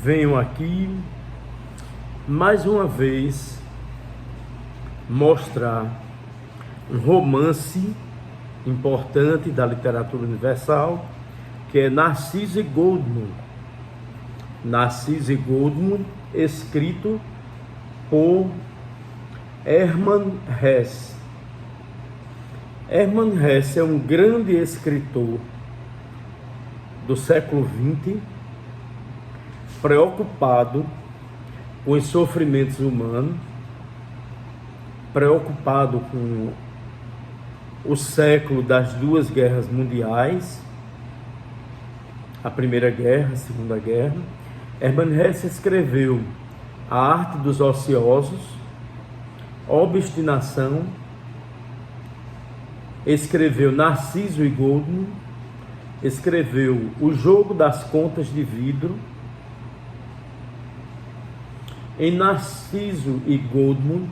venho aqui mais uma vez mostrar um romance importante da literatura universal, que é Narciso e Goldmund. Narciso e Goldmund, escrito por Hermann Hesse. Hermann Hesse é um grande escritor do século XX, preocupado com os sofrimentos humanos, preocupado com o século das duas guerras mundiais, a Primeira Guerra, a Segunda Guerra. Hermann Hesse escreveu A Arte dos Ociosos, Obstinação, escreveu Narciso e Goldmund, escreveu O Jogo das Contas de Vidro. Em Narciso e Goldmund,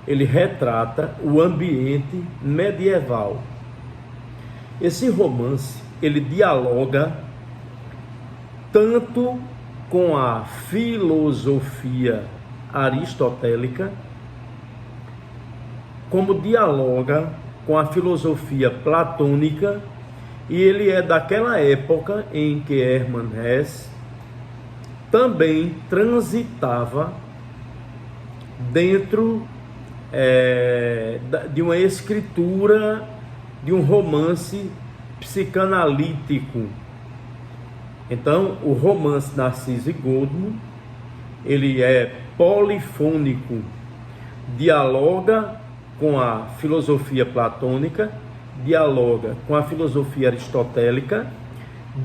ele retrata o ambiente medieval. Esse romance, ele dialoga tanto com a filosofia aristotélica, como dialoga com a filosofia platônica, e ele é daquela época em que Hermann Hesse também transitava dentro de uma escritura, de um romance psicanalítico. Então, o romance Narciso e Goldmund, ele é polifônico, dialoga com a filosofia platônica, dialoga com a filosofia aristotélica,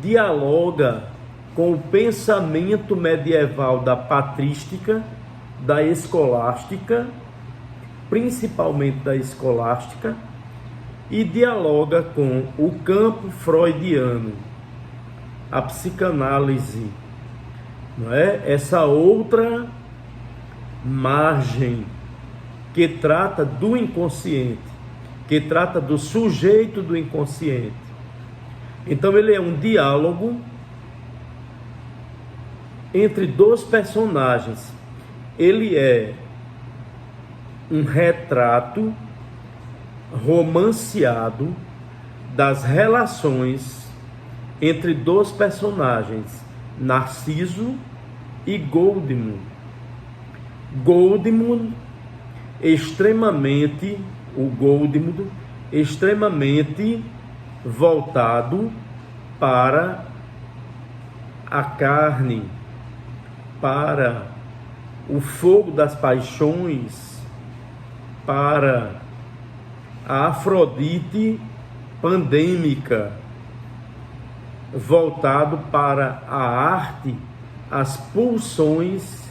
dialoga com o pensamento medieval da patrística, da escolástica, principalmente da escolástica, e dialoga com o campo freudiano, a psicanálise, não é? Essa outra margem que trata do inconsciente, que trata do sujeito do inconsciente. Então ele é um diálogo entre dois personagens. Ele é um retrato romanceado das relações entre dois personagens, Narciso e Goldmund. Goldmund extremamente voltado para a carne, para o fogo das paixões, para a Afrodite pandêmica, voltado para a arte, as pulsões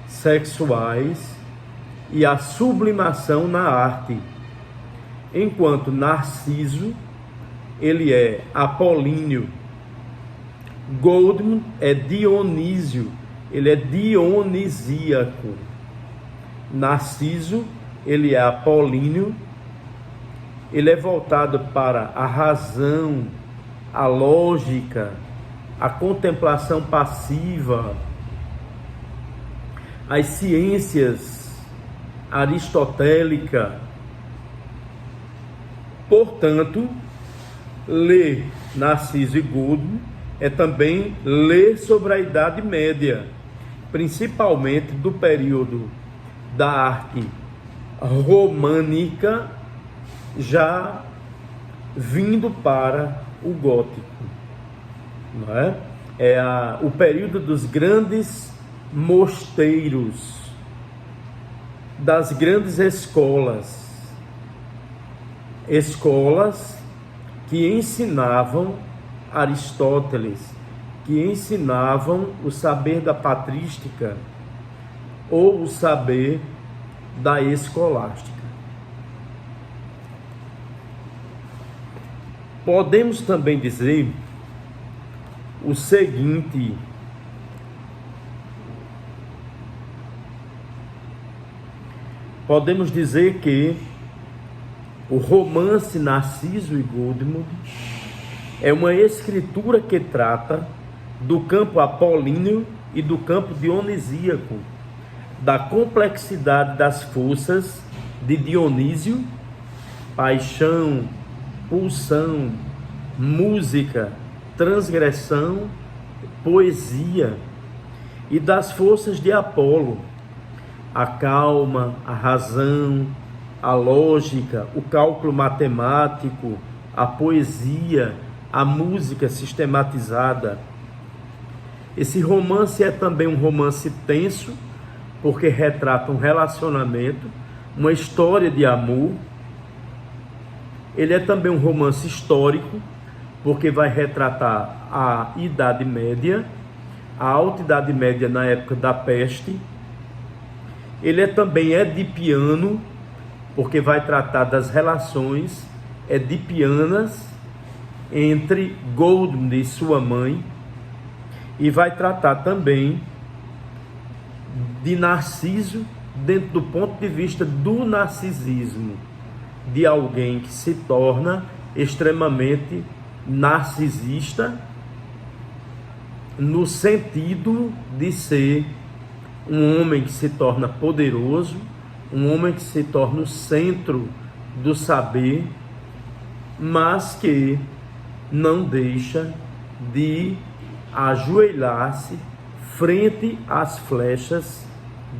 sexuais e a sublimação na arte. Enquanto Narciso, ele é apolíneo, Goldmund é Dionísio, ele é dionisíaco. Narciso, ele é apolíneo, ele é voltado para a razão, a lógica, a contemplação passiva, as ciências aristotélicas. Portanto, ler Narciso e Goldmund é também ler sobre a Idade Média, principalmente do período da arte românica, já vindo para o gótico, não é? O período dos grandes mosteiros, das grandes escolas que ensinavam Aristóteles, que ensinavam o saber da patrística ou o saber da escolástica. Podemos também dizer o seguinte: podemos dizer que o romance Narciso e Goldmund é uma escritura que trata do campo apolíneo e do campo dionisíaco, da complexidade das forças de Dionísio, paixão, pulsão, música, transgressão, poesia, e das forças de Apolo, a calma, a razão, a lógica, o cálculo matemático, a poesia, a música sistematizada. Esse romance é também um romance tenso, porque retrata um relacionamento, uma história de amor. Ele é também um romance histórico, porque vai retratar a Idade Média, a Alta Idade Média na época da peste. Ele é também edipiano, porque vai tratar das relações edipianas entre Goldmund e sua mãe, e vai tratar também de Narciso dentro do ponto de vista do narcisismo, de alguém que se torna extremamente narcisista, no sentido de ser um homem que se torna poderoso, um homem que se torna o centro do saber, mas que não deixa de ajoelhar-se frente às flechas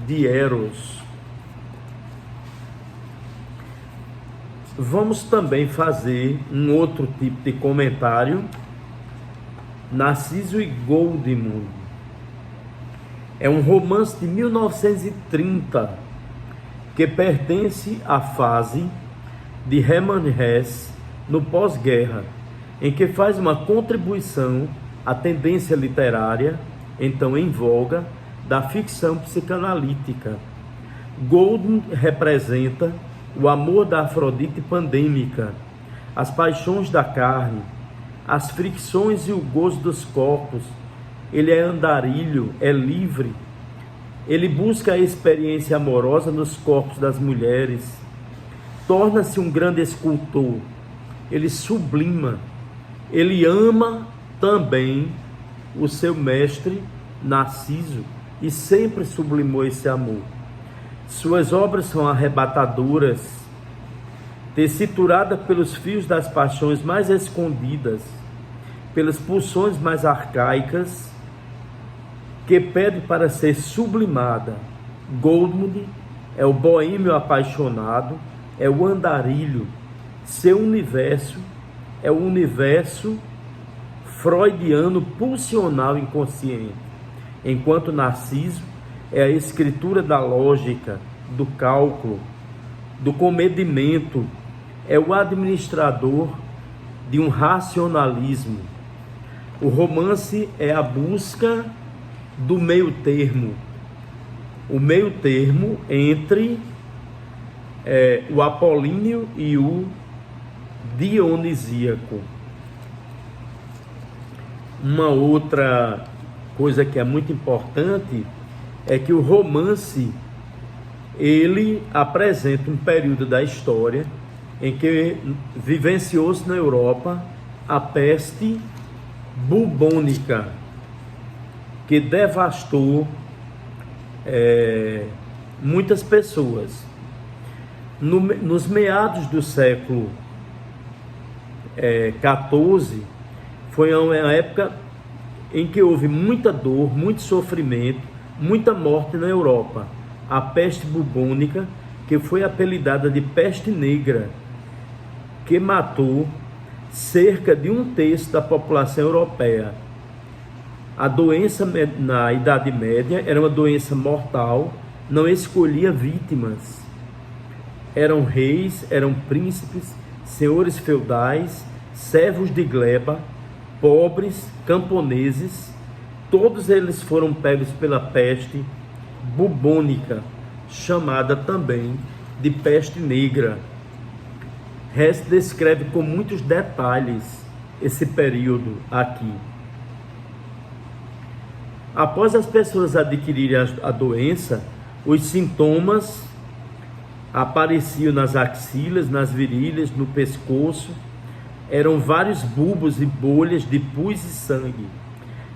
de Eros. Vamos também fazer um outro tipo de comentário. Narciso e Goldmund é um romance de 1930 que pertence à fase de Hermann Hesse no pós-guerra, em que faz uma contribuição à tendência literária, então em voga, da ficção psicanalítica. Goldmund representa o amor da Afrodite pandêmica, as paixões da carne, as fricções e o gozo dos corpos. Ele é andarilho, é livre. Ele busca a experiência amorosa nos corpos das mulheres. Torna-se um grande escultor. Ele sublima. Ele ama também o seu mestre Narciso e sempre sublimou esse amor. Suas obras são arrebatadoras, tessituradas pelos fios das paixões mais escondidas, pelas pulsões mais arcaicas, que pede para ser sublimada. Goldmund é o boêmio apaixonado, é o andarilho. Seu universo é o universo freudiano pulsional inconsciente, enquanto Narciso é a escritura da lógica, do cálculo, do comedimento, é o administrador de um racionalismo. O romance é a busca do meio termo, o meio termo entre o apolíneo e o dionisíaco. Uma outra coisa que é muito importante é que o romance, ele apresenta um período da história em que vivenciou-se na Europa a peste bubônica, que devastou muitas pessoas. Nos meados do século XIV, foi uma época em que houve muita dor, muito sofrimento, muita morte na Europa. A peste bubônica, que foi apelidada de peste negra, que matou cerca de 1/3 da população europeia. A doença na Idade Média era uma doença mortal, não escolhia vítimas. Eram reis, eram príncipes, senhores feudais, servos de gleba, pobres, camponeses, todos eles foram pegos pela peste bubônica, chamada também de peste negra. Hesse descreve com muitos detalhes esse período aqui. Após as pessoas adquirirem a doença, os sintomas apareciam nas axilas, nas virilhas, no pescoço. Eram vários bulbos e bolhas de pus e sangue.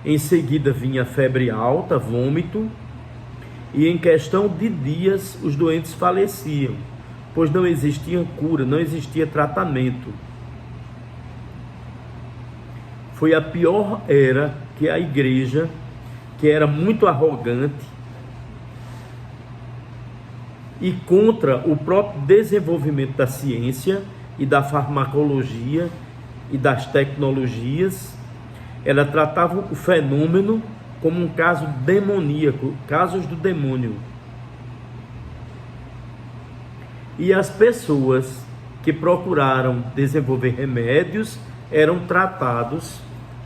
Em seguida vinha febre alta, vômito, e em questão de dias os doentes faleciam, pois não existia cura, não existia tratamento. Foi a pior era que a igreja, que era muito arrogante e contra o próprio desenvolvimento da ciência e da farmacologia e das tecnologias, ela tratava o fenômeno como um caso demoníaco, casos do demônio. E as pessoas que procuraram desenvolver remédios eram tratados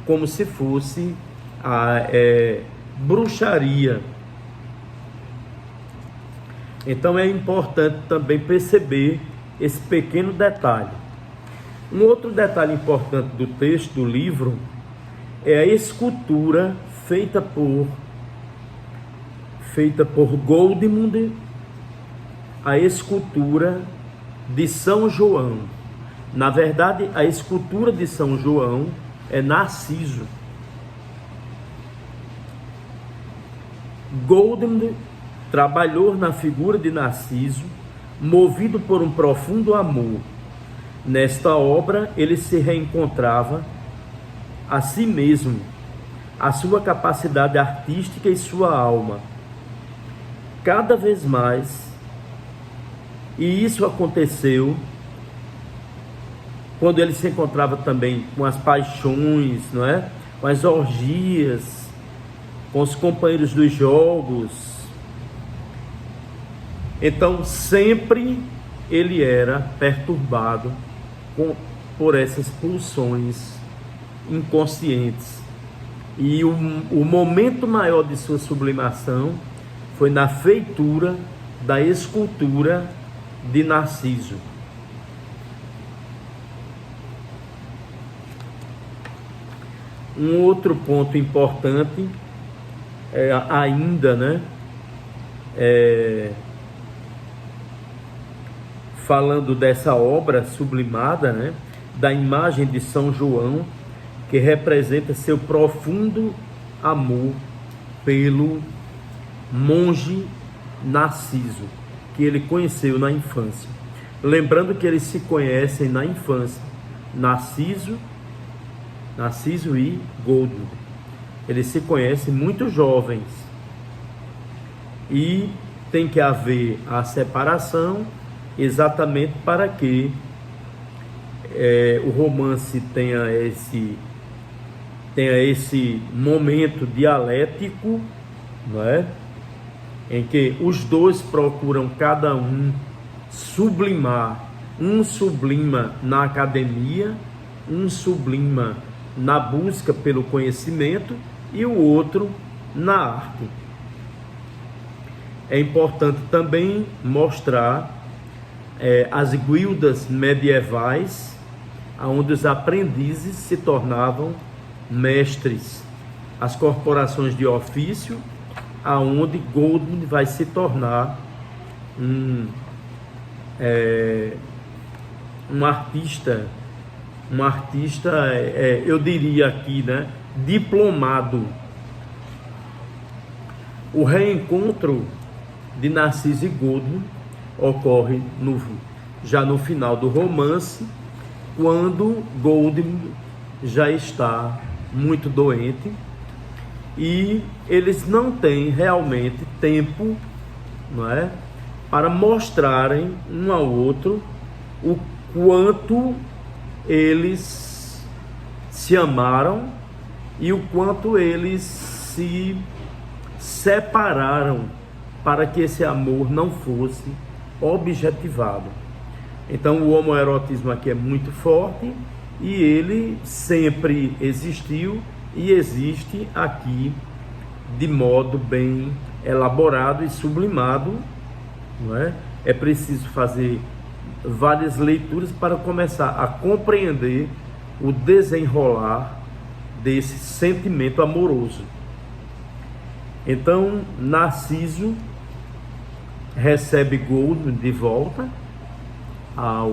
como se fosse bruxaria. Então é importante também perceber esse pequeno detalhe. Um outro detalhe importante do texto do livro é a escultura feita por Goldmund, a escultura de São João. Na verdade, a escultura de São João é Narciso. Goldmund trabalhou na figura de Narciso, movido por um profundo amor. Nesta obra, ele se reencontrava a si mesmo, a sua capacidade artística e sua alma. Cada vez mais, e isso aconteceu quando ele se encontrava também com as paixões, não é? Com as orgias, com os companheiros dos jogos. Então, sempre ele era perturbado por essas pulsões inconscientes. E o momento maior de sua sublimação foi na feitura da escultura de Narciso. Um outro ponto importante ainda, falando dessa obra sublimada, da imagem de São João, que representa seu profundo amor pelo monge Narciso, que ele conheceu na infância. Lembrando que eles se conhecem na infância, Narciso e Goldmund. Eles se conhecem muito jovens e tem que haver a separação exatamente para que o romance tenha esse momento dialético, não é? Em que os dois procuram cada um sublimar. Um sublima na academia, um sublima na busca pelo conhecimento e o outro na arte. É importante também mostrar as guildas medievais, onde os aprendizes se tornavam mestres, as corporações de ofício, aonde Goldmund vai se tornar um artista, eu diria aqui, diplomado. O reencontro de Narciso e Goldmund ocorre já no final do romance, quando Goldmund já está muito doente e eles não têm realmente tempo, para mostrarem um ao outro o quanto eles se amaram e o quanto eles se separaram para que esse amor não fosse objetivado. Então o homoerotismo aqui é muito forte e ele sempre existiu e existe aqui de modo bem elaborado e sublimado, É preciso fazer várias leituras para começar a compreender o desenrolar desse sentimento amoroso. Então Narciso recebe Goldmund de volta à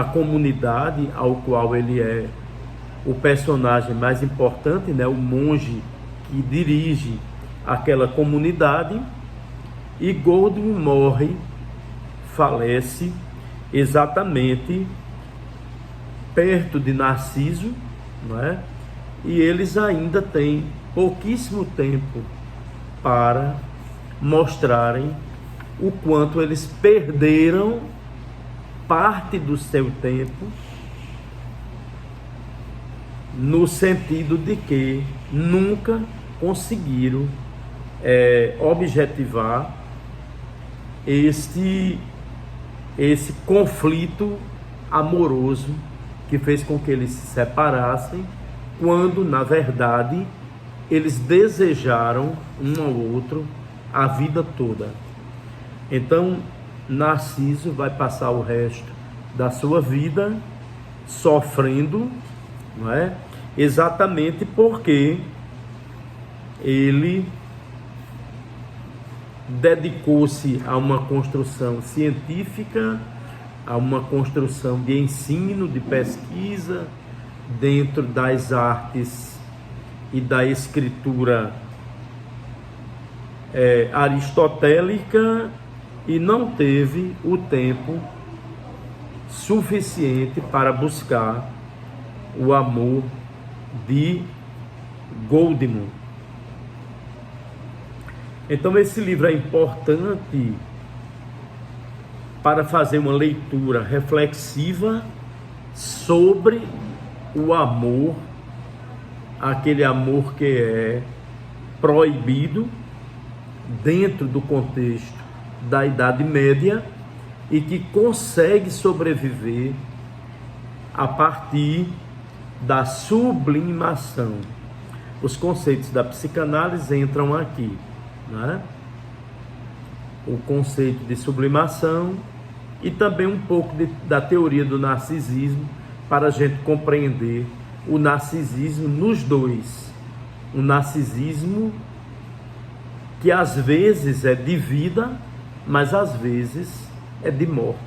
comunidade ao qual ele é o personagem mais importante, né, o monge que dirige aquela comunidade, e Goldwyn morre, falece exatamente perto de Narciso, não é? E eles ainda têm pouquíssimo tempo para mostrarem o quanto eles perderam parte do seu tempo, no sentido de que nunca conseguiram objetivar esse conflito amoroso que fez com que eles se separassem, quando na verdade eles desejaram um ao outro a vida toda. Então Narciso vai passar o resto da sua vida sofrendo, não é? Exatamente porque ele dedicou-se a uma construção científica, a uma construção de ensino, de pesquisa dentro das artes e da escritura aristotélica, e não teve o tempo suficiente para buscar o amor de Goldwyn. Então esse livro é importante para fazer uma leitura reflexiva sobre o amor, aquele amor que é proibido dentro do contexto da Idade Média e que consegue sobreviver a partir da sublimação. Os conceitos da psicanálise entram aqui, né? O conceito de sublimação e também um pouco da teoria do narcisismo, para a gente compreender o narcisismo nos dois. O narcisismo que às vezes é de vida, mas às vezes é de morte.